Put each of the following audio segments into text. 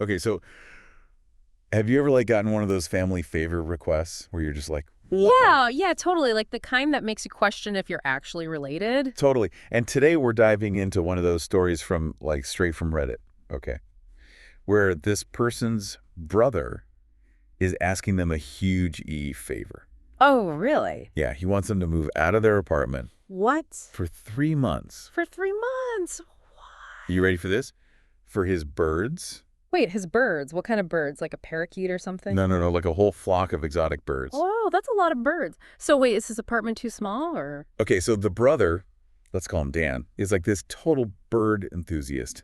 Okay, so have you ever like gotten one of those family favor requests where you're just like, whoa? Yeah, yeah, totally. Like the kind that makes you question if you're actually related. Totally. And today we're diving into one of those stories from like straight from Reddit, okay, where this person's brother is asking them a huge favor. Oh, really? Yeah, he wants them to move out of their apartment What? for 3 months. For 3 months? Are you ready for this? For his birds. Wait, his birds. What kind of birds? Like a parakeet or something? No, no, no, like a whole flock of exotic birds. Oh, that's a lot of birds. So wait, is his apartment too small or? Okay, so the brother, let's call him Dan, is like this total bird enthusiast.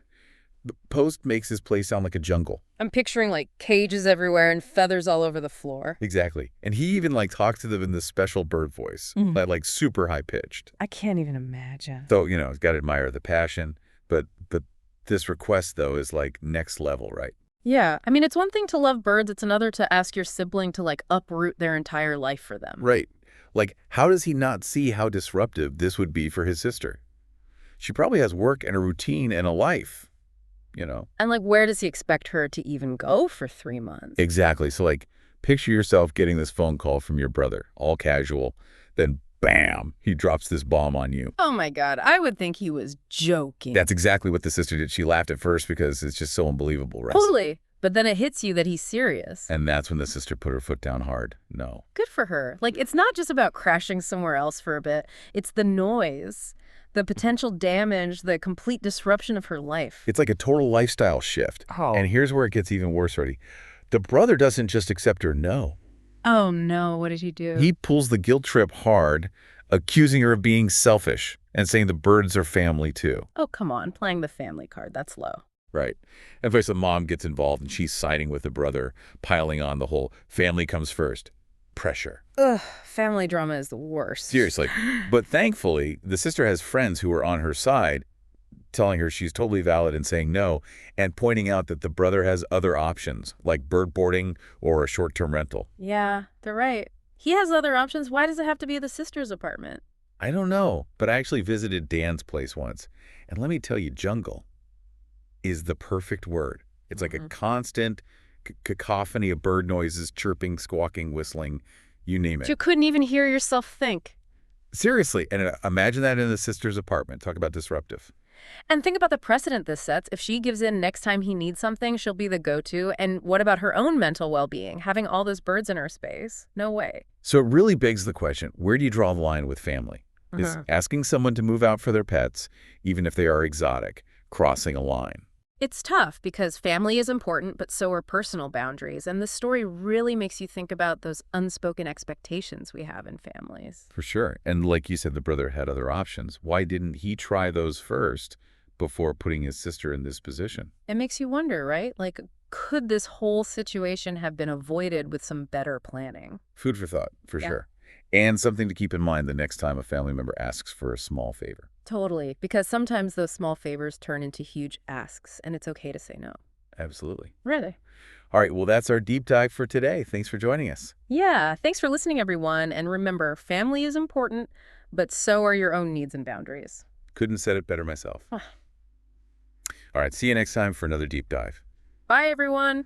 The post makes his place sound like a jungle. I'm picturing like cages everywhere and feathers all over the floor. Exactly. And he even like talks to them in this special bird voice, like super high pitched. I can't even imagine. So, he's got to admire the passion, but this request though is like next level, right? Yeah, I mean, it's one thing to love birds. It's another to ask your sibling to like uproot their entire life for them. Right. Like, how does he not see how disruptive this would be for his sister? She probably has work and a routine and a life. And like, where does he expect her to even go for 3 months? Exactly. So like, picture yourself getting this phone call from your brother, all casual, then bam, he drops this bomb on you. Oh my God, I would think he was joking. That's exactly what the sister did. She laughed at first because it's just so unbelievable, right? Totally. But then it hits you that he's serious. And that's when the sister put her foot down hard. No. Good for her. Like, it's not just about crashing somewhere else for a bit. It's the noise, the potential damage, the complete disruption of her life. It's like a total lifestyle shift. Oh. And here's where it gets even worse, already. The brother doesn't just accept her no. Oh no, what did he do? He pulls the guilt trip hard, accusing her of being selfish and saying the birds are family too. Oh, come on, playing the family card, that's low. Right. And of course, the mom gets involved and she's siding with the brother, piling on the whole family comes first. Pressure. Ugh, family drama is the worst. Seriously. But thankfully, the sister has friends who are on her side, telling her she's totally valid in saying no, and pointing out that the brother has other options, like bird boarding or a short-term rental. Yeah, they're right. He has other options. Why does it have to be the sister's apartment? I don't know, but I actually visited Dan's place once. And let me tell you, jungle is the perfect word. It's like a constant cacophony of bird noises, chirping, squawking, whistling, you name it. You couldn't even hear yourself think. Seriously. And imagine that in the sister's apartment. Talk about disruptive. And think about the precedent this sets. If she gives in next time he needs something, she'll be the go-to. And what about her own mental well-being? Having all those birds in her space? No way. So it really begs the question, where do you draw the line with family? Is asking someone to move out for their pets, even if they are exotic, crossing a line? It's tough because family is important, but so are personal boundaries. And this story really makes you think about those unspoken expectations we have in families. For sure. And like you said, the brother had other options. Why didn't he try those first before putting his sister in this position? It makes you wonder, right? Like, could this whole situation have been avoided with some better planning? Food for thought, for sure. And something to keep in mind the next time a family member asks for a small favor. Totally, because sometimes those small favors turn into huge asks, and it's okay to say no. Absolutely. Really? All right, well, that's our deep dive for today. Thanks for joining us. Yeah, thanks for listening, everyone. And remember, family is important, but so are your own needs and boundaries. Couldn't said it better myself. All right, see you next time for another deep dive. Bye, everyone.